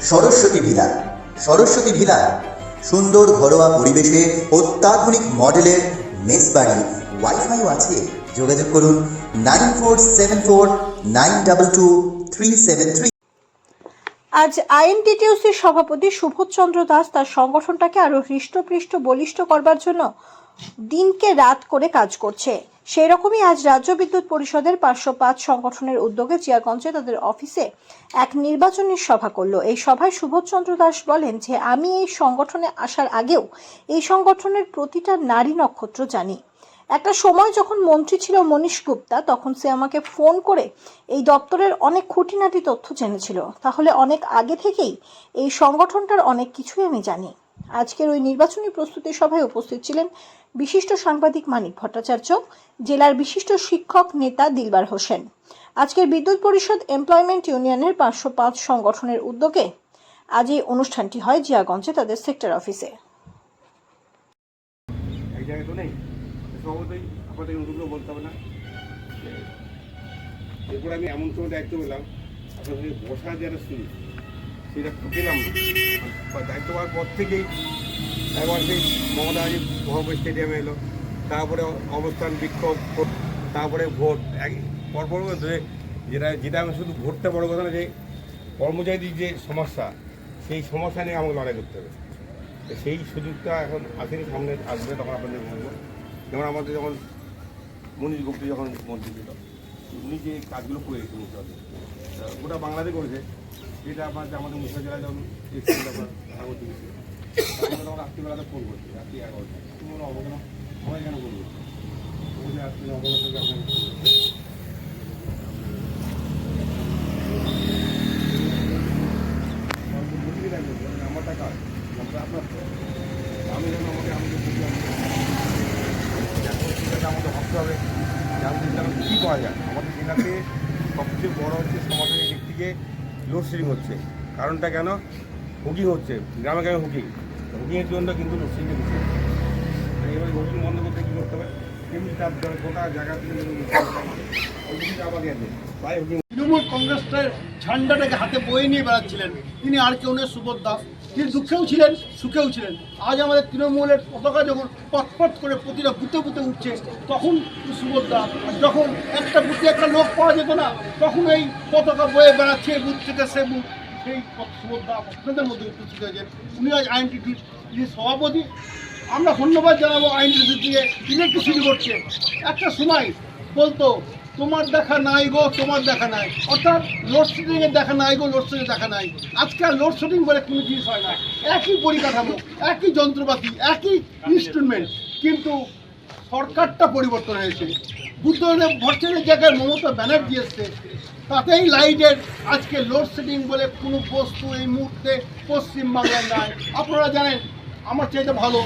Saraswati villa. Saraswati villa সুন্দর ঘরোয়া পরিবেশে অত্যাধুনিক মডেলের মেস বাড়ি, ওয়াইফাইও আছে। যোগাযোগ করুন 9474922373। আজ আইএনটিটিউসির সভাপতি সুবোধচন্দ্র দাস তার সংগঠনটাকে আরো হৃষ্টপৃষ্ট বলিষ্ঠ করবার জন্য দিনকে রাত করে কাজ করছে। সেই রকমই আজ রাজ্য বিদ্যুৎ পরিষদের 505 সংগঠনের উদ্যোগে জিয়াগঞ্জে তাদের অফিসে এক নির্বাচনী সভা করলো। এই সভায় সুবোধচন্দ্র দাস বলেন যে আমি এই সংগঠনে আসার আগেও এই সংগঠনের প্রতিটা নারী নক্ষত্র জানি। একটা সময় যখন মন্ত্রী ছিল মনীশ গুপ্তা, তখন সে আমাকে ফোন করে এই দপ্তরের অনেক খুঁটিনাটি তথ্য জেনেছিল। তাহলে অনেক আগে থেকেই এই সংগঠনটার অনেক কিছুই আমি জানি। আজকের ওই নির্বাচনী প্রস্তুতি সভায় উপস্থিত ছিলেন বিশিষ্ট সাংবাদিক মানিক ভট্টাচার্য, জেলার বিশিষ্ট শিক্ষক নেতা দিলবার হোসেন। আজকের বিদ্যুৎ পরিষদ এমপ্লয়মেন্ট ইউনিয়নের 505 সংগঠনের উদ্যোগে আজ এই অনুষ্ঠানটি হয় জিয়াগঞ্জে তাদের সেক্টর অফিসে। সভাপতি আপনাদের অনুরোধ বলতে হবে না। এরপর আমি এমন সময় দায়িত্ব পেলাম, আপনার সঙ্গে বসা যারা শুনি সেটা পেলাম না। দায়িত্ব পাওয়ার পর থেকেই একবার সেই মমতা মহাবী স্টেডিয়ামে এলো, তারপরে অবস্থান বিক্ষোভ, তারপরে ভোট, পরপর যেটা আমি শুধু ভোটটা বড় কথা না, যে কর্মচারীর যে সমস্যা, সেই সমস্যা নিয়ে আমাকে লড়াই করতে হবে। সেই সুযোগটা এখন আসেনি, সামনে আসবে, তখন আপনাদের বলবো। যেমন আমাদের যখন মনীশ গুপ্তা যখন মন্ত্রী ছিল, উনি যে কাজগুলো করে গেছে গোটা বাংলাতে করেছে, যেটা আমাদের মুর্শিদাবাদ জেলায় যখন তখন রাত্রিবেলাতে ফোন করছি, রাত্রি 11টা, তুমি অবদান সবাই কেন করবো, রাত্রি অবদান থেকে আপনার আমার টাকা আপনার আমি যেন আমাকে আমাদের ভাবতে হবে যেন কী করা যায়। আমাদের জেলাতে সবচেয়ে বড় হচ্ছে সমাজের দিক থেকে লোডশেডিং হচ্ছে। কারণটা কেন? হুকিং হচ্ছে, গ্রামে গ্রামে হুকিংয়ের জন্য কিন্তু লোডশেডিংটা বেশি হচ্ছে। এবার হুকিং বন্ধ করতে কী করতে হবে, তেমনি তার গোটা জায়গা থেকে আবার গেছে তাই হুকিং। তৃণমূল কংগ্রেসের ঝান্ডাটাকে হাতে বয়ে নিয়ে বেড়াচ্ছিলেন তিনি, আর কেউ নেই সুবোধ দাস। তিনি দুঃখেও ছিলেন, সুখেও ছিলেন। আজ আমাদের তৃণমূলের পতাকা যখন পটপট করে প্রতিটা বুথে বুথে উঠছে, তখন সুবোধ দাস। আর যখন একটা বুথে একটা লোক পাওয়া যেত না, তখন এই পতাকা বয়ে বেড়াচ্ছে বুথ থেকে সে বুথ, সেই সুবোধ দাস আপনাদের মধ্যে উপস্থিত হয়েছেন। উনি আজ আইএনটিটিউসির সভাপতি। আমরা ধন্যবাদ জানাবো আইএনটিটিউসি দিয়ে ইলেকট্রিসিটি করছে। একটা সময় বলতো তোমার দেখা নাই গো, তোমার দেখা নাই, অর্থাৎ লোডশেডিংয়ের দেখা নাই গো, লোডশেডিংয়ের দেখা নাই। আজকে আর লোডশেডিং বলে কোনো জিনিস হয় না। একই পরিকাঠামো, একই যন্ত্রপাতি, একই ইনস্ট্রুমেন্ট, কিন্তু সরকারটা পরিবর্তন হয়েছে। বুদ্ধদেব ভট্টাচার্যের জায়গায় মমতা ব্যানার্জি এসছে, তাতেই লাইটের আজকে লোডশেডিং বলে কোনো বস্তু এই মুহূর্তে পশ্চিমবাংলায় নাই। আপনারা জানেন আমার চাইতে ভালো